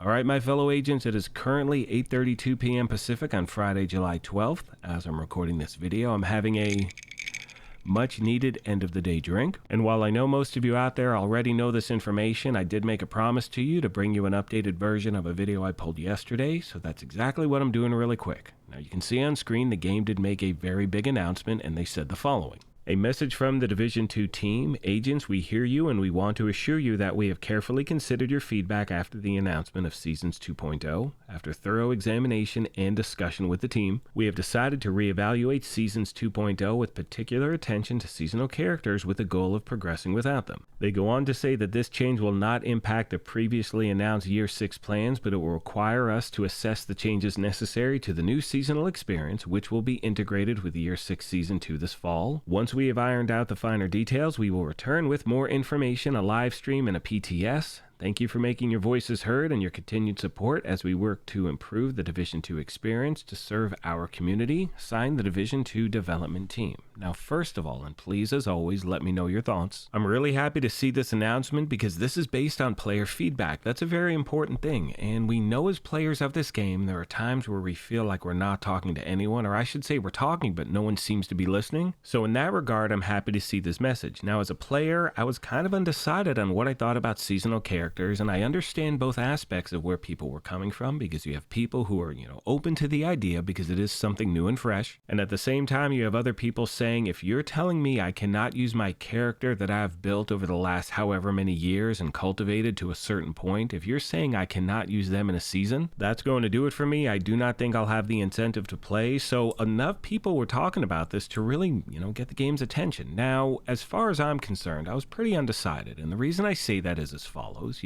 All right, my fellow agents, it is currently 8:32 p.m. Pacific on Friday, July 12th. As I'm recording this video, I'm having a much needed end of the day drink. And while I know most of you out there already know this information, I did make a promise to you to bring you an updated version of a video I pulled yesterday, so that's exactly what I'm doing really quick. Now you can see on screen the game did make a very big announcement, and they said the following. A message from the Division 2 team. Agents, we hear you and we want to assure you that we have carefully considered your feedback after the announcement of Seasons 2.0. After thorough examination and discussion with the team, we have decided to reevaluate Seasons 2.0 with particular attention to seasonal characters with the goal of progressing without them. They go on to say that this change will not impact the previously announced Year 6 plans, but it will require us to assess the changes necessary to the new seasonal experience, which will be integrated with Year 6 Season 2 this fall. Once we have ironed out the finer details, we will return with more information, a live stream, and a PTS. Thank you for making your voices heard and your continued support as we work to improve the Division 2 experience to serve our community. Signed, the Division 2 development team. Now, first of all, and please, as always, let me know your thoughts. I'm really happy to see this announcement because this is based on player feedback. That's a very important thing, and we know as players of this game, there are times where we feel like we're not talking to anyone, or I should say we're talking, but no one seems to be listening. So in that regard, I'm happy to see this message. Now, as a player, I was kind of undecided on what I thought about seasonal characters. And I understand both aspects of where people were coming from, because you have people who are, open to the idea because it is something new and fresh. And at the same time, you have other people saying, if you're telling me I cannot use my character that I've built over the last however many years and cultivated to a certain point, if you're saying I cannot use them in a season, that's going to do it for me. I do not think I'll have the incentive to play. So enough people were talking about this to really, get the game's attention. Now, as far as I'm concerned, I was pretty undecided. And the reason I say that is as follows.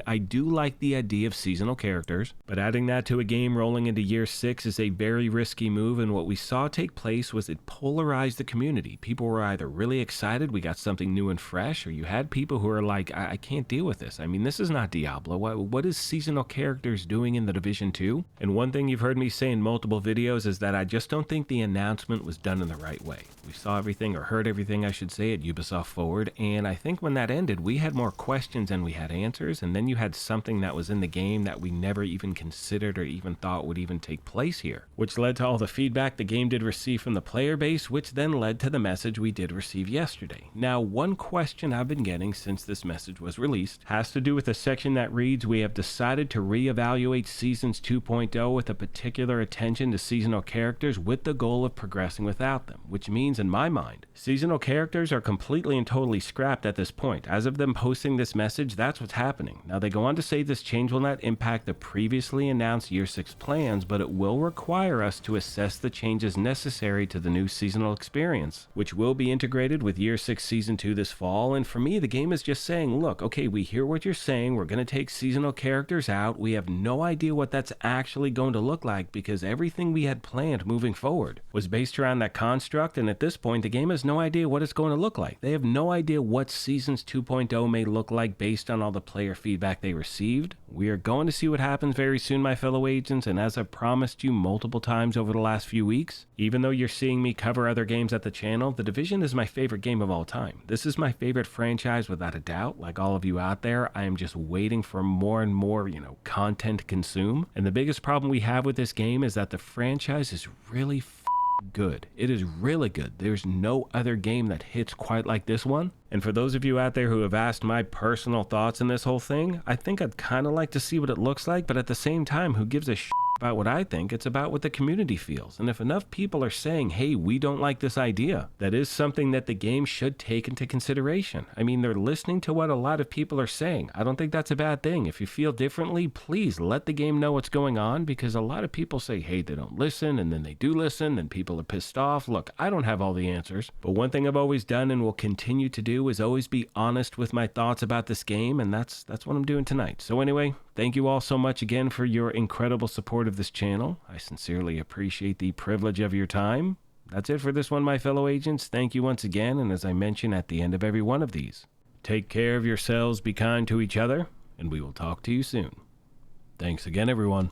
I do like the idea of seasonal characters, but adding that to a game rolling into Year 6 is a very risky move, and what we saw take place was it polarized the community. People were either really excited, we got something new and fresh, or you had people who are like, I can't deal with this. This is not Diablo. What is seasonal characters doing in the Division 2? And one thing you've heard me say in multiple videos is that I just don't think the announcement was done in the right way. We saw everything, or heard everything, I should say, at Ubisoft Forward, and I think when that ended, we had more questions than we had answers, and then you had something that was in the game that we never even considered or even thought would even take place here, which led to all the feedback the game did receive from the player base, which then led to the message we did receive yesterday. Now, one question I've been getting since this message was released has to do with a section that reads, we have decided to reevaluate Seasons 2.0 with a particular attention to seasonal characters with the goal of progressing without them, which means in my mind, seasonal characters are completely and totally scrapped at this point. As of them posting this message, that's what's happening. Now, they go on to say this change will not impact the previously announced Year 6 plans, but it will require us to assess the changes necessary to the new seasonal experience, which will be integrated with Year 6 Season 2 this fall. And for me, the game is just saying, look, okay, we hear what you're saying. We're going to take seasonal characters out. We have no idea what that's actually going to look like because everything we had planned moving forward was based around that construct. And at this point, the game has no idea what it's going to look like. They have no idea what Seasons 2.0 may look like based on all the player feedback they received. We are going to see what happens very soon, my fellow agents, and as I've promised you multiple times over the last few weeks, even though you're seeing me cover other games at the channel, The Division is my favorite game of all time. This is my favorite franchise without a doubt. Like all of you out there, I am just waiting for more and more, content to consume. And the biggest problem we have with this game is that the franchise is really good. It is really good. There's no other game that hits quite like this one. And for those of you out there who have asked my personal thoughts in this whole thing, I think I'd kind of like to see what it looks like, but at the same time, who gives a shit about what I think? It's about what the community feels. And if enough people are saying, hey, we don't like this idea, that is something that the game should take into consideration. They're listening to what a lot of people are saying. I don't think that's a bad thing. If you feel differently, please let the game know what's going on, because a lot of people say, hey, they don't listen, and then they do listen, and people are pissed off. Look, I don't have all the answers, but one thing I've always done and will continue to do is always be honest with my thoughts about this game, and that's what I'm doing tonight. So anyway, thank you all so much again for your incredible support of this channel. I sincerely appreciate the privilege of your time. That's it for this one, my fellow agents. Thank you once again, and as I mention at the end of every one of these, take care of yourselves, be kind to each other, and we will talk to you soon. Thanks again, everyone.